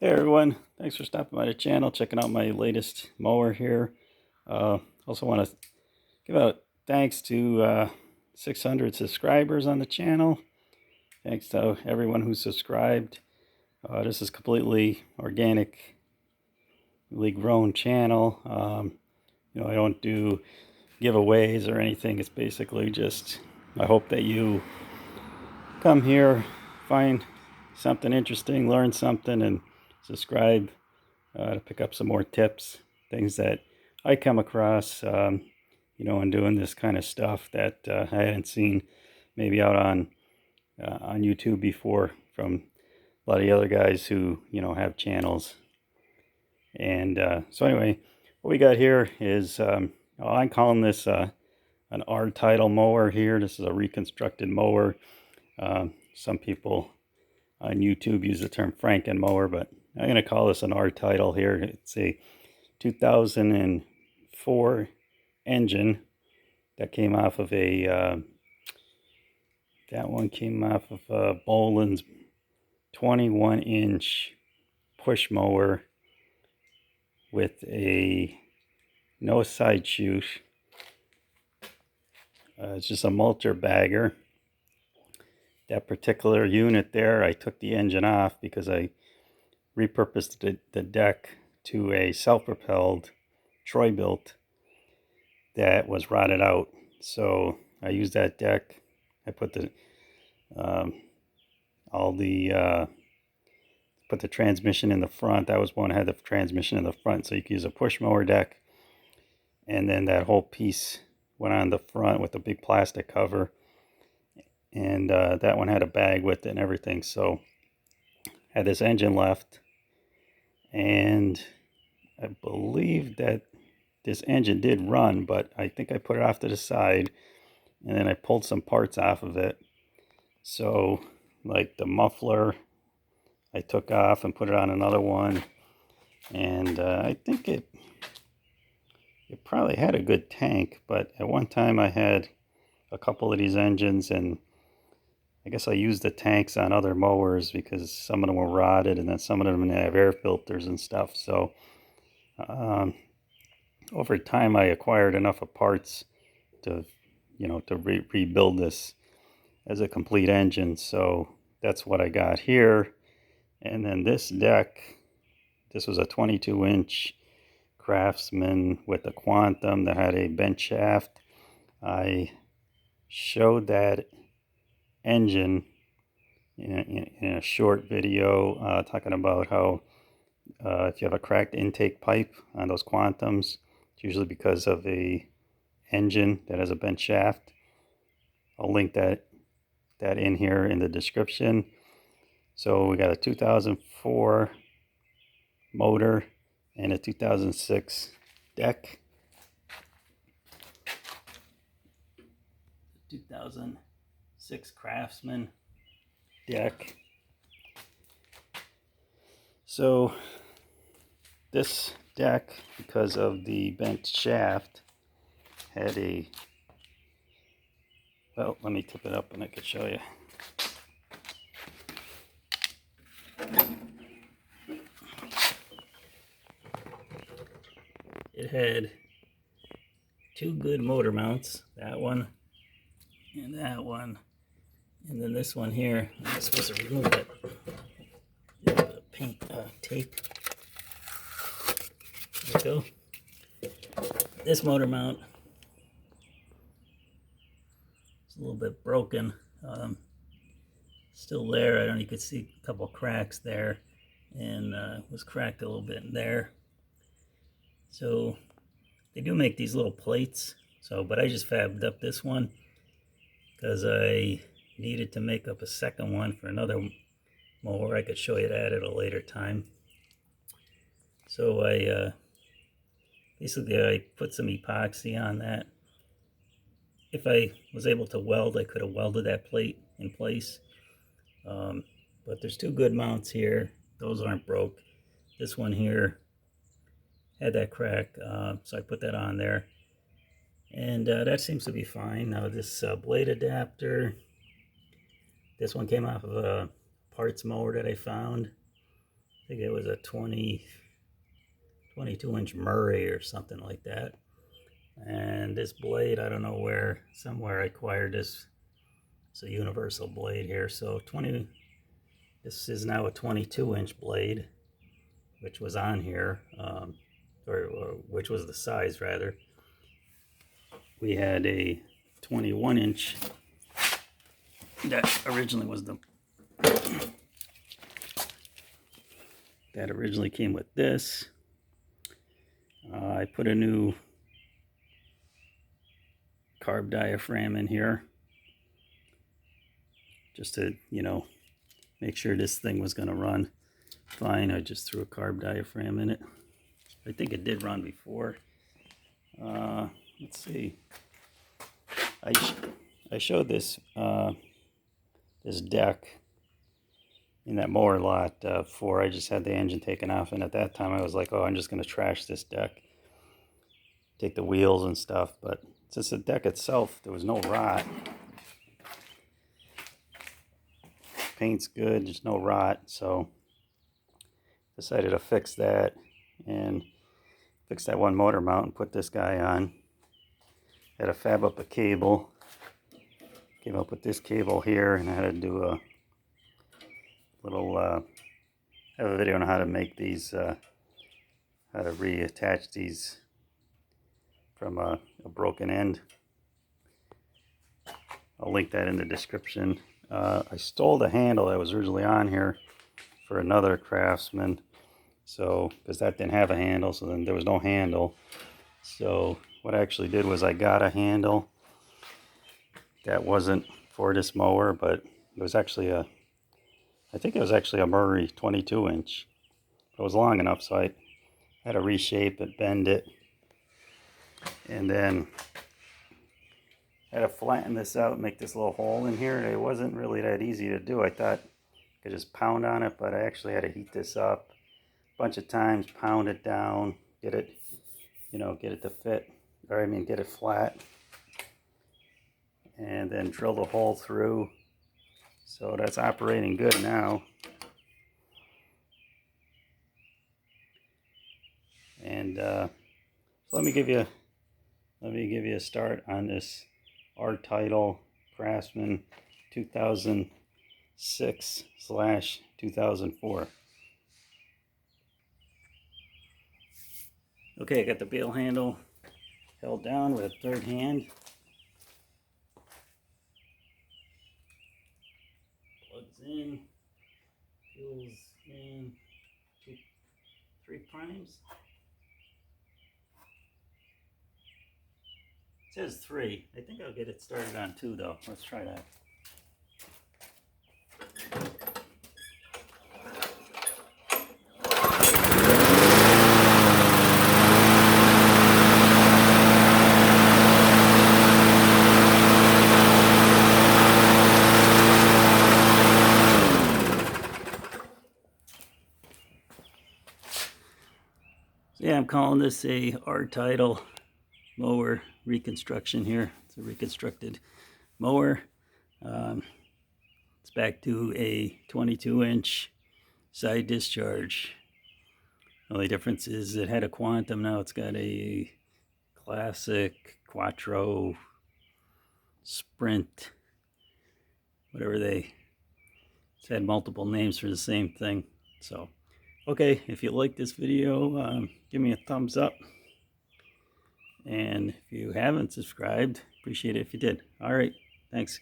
Hey everyone, thanks for stopping by the channel, checking out my latest mower here. Also want to give out thanks to 600 subscribers on the channel. Thanks to everyone who subscribed. This is completely organically grown channel. I don't do giveaways or anything. It's basically just, I hope that you come here, find something interesting, learn something, and subscribe to pick up some more tips, things that I come across, in doing this kind of stuff that I hadn't seen maybe out on YouTube before from a lot of the other guys who have channels. And so anyway, what we got here is I'm calling this an R title mower here. This is a reconstructed mower. Some people on YouTube use the term Franken mower, but I'm going to call this an R title here. It's a 2004 engine that came off of a Bolens 21-inch push mower with a no side chute. It's just a mulcher bagger. That particular unit there, I took the engine off because I repurposed the deck to a self-propelled Troy Bilt that was rotted out. So I used that deck. I put the put the transmission in the front. That was one that had the transmission in the front, so you could use a push mower deck, and then that whole piece went on the front with a big plastic cover, and that one had a bag with it and everything. So I had this engine left, and I believe that this engine did run, but I think I put it off to the side, and then I pulled some parts off of it. So like the muffler I took off and put it on another one, and I think it probably had a good tank, but at one time I had a couple of these engines, and I guess I used the tanks on other mowers because some of them were rotted, and then some of them didn't have air filters and stuff. So over time I acquired enough of parts to rebuild this as a complete engine. So that's what I got here. And then this deck, this was a 22-inch Craftsman with a Quantum that had a bent shaft. I showed that engine in a short video talking about how if you have a cracked intake pipe on those Quantums, it's usually because of a engine that has a bent shaft. I'll link that in here in the description. So we got a 2004 motor and a 2006 deck. 2006 Craftsman deck. So this deck, because of the bent shaft, had a, well, let me tip it up and I could show you. It had two good motor mounts, that one and that one, and then this one here. I'm supposed to remove it. The paint tape. There we go. This motor mount is a little bit broken. Still there. I don't know, you could see a couple cracks there, and was cracked a little bit in there. So they do make these little plates. But I just fabbed up this one because I needed to make up a second one for another mower. I could show you that at a later time. So I put some epoxy on that. If I was able to weld, I could have welded that plate in place. But there's two good mounts here. Those aren't broke. This one here had that crack, so I put that on there. And that seems to be fine. Now this blade adapter, this one came off of a parts mower that I found. think it was a 22-inch Murray or something like that. And this blade, I don't know where, somewhere I acquired this. It's a universal blade here. So this is now a 22-inch blade, which was on here, or which was the size rather. We had a 21-inch that originally was that originally came with this. I put a new carb diaphragm in here just to, make sure this thing was going to run fine. I just threw a carb diaphragm in it. I think it did run before. Let's see. I showed this this deck in that mower lot before. I just had the engine taken off, and at that time I was like, oh, I'm just going to trash this deck, take the wheels and stuff. But since the deck itself, there was no rot, paint's good, there's no rot, so decided to fix that and fix that one motor mount and put this guy on. Had to fab up a cable, came up with this cable here, and I had to do a little I have a video on how to make these, how to reattach these from a broken end. I'll link that in the description. I stole the handle that was originally on here for another Craftsman, so because that didn't have a handle, so then there was no handle. So what I actually did was I got a handle that wasn't for this mower, but it was actually I think it was actually a Murray 22-inch. It was long enough, so I had to reshape it, bend it, and then I had to flatten this out, make this little hole in here. It wasn't really that easy to do. I thought I could just pound on it, but I actually had to heat this up a bunch of times, pound it down, get it, get it to fit, or I mean get it flat, and then drill the hole through. So that's operating good now. And so let me give you a start on this R-Title Craftsman 2006/2004. Okay, I got the bail handle held down with a third hand. Plugs in, fuels in, 3 primes. It says 3. I think I'll get it started on 2 though. Let's try that. Yeah, I'm calling this a R-Title mower reconstruction here. It's a reconstructed mower. It's back to a 22-inch side discharge. The only difference is it had a Quantum. Now it's got a Classic, Quattro, Sprint, whatever it's had multiple names for the same thing. So okay, if you like this video, give me a thumbs up. And if you haven't subscribed, appreciate it if you did. All right, thanks.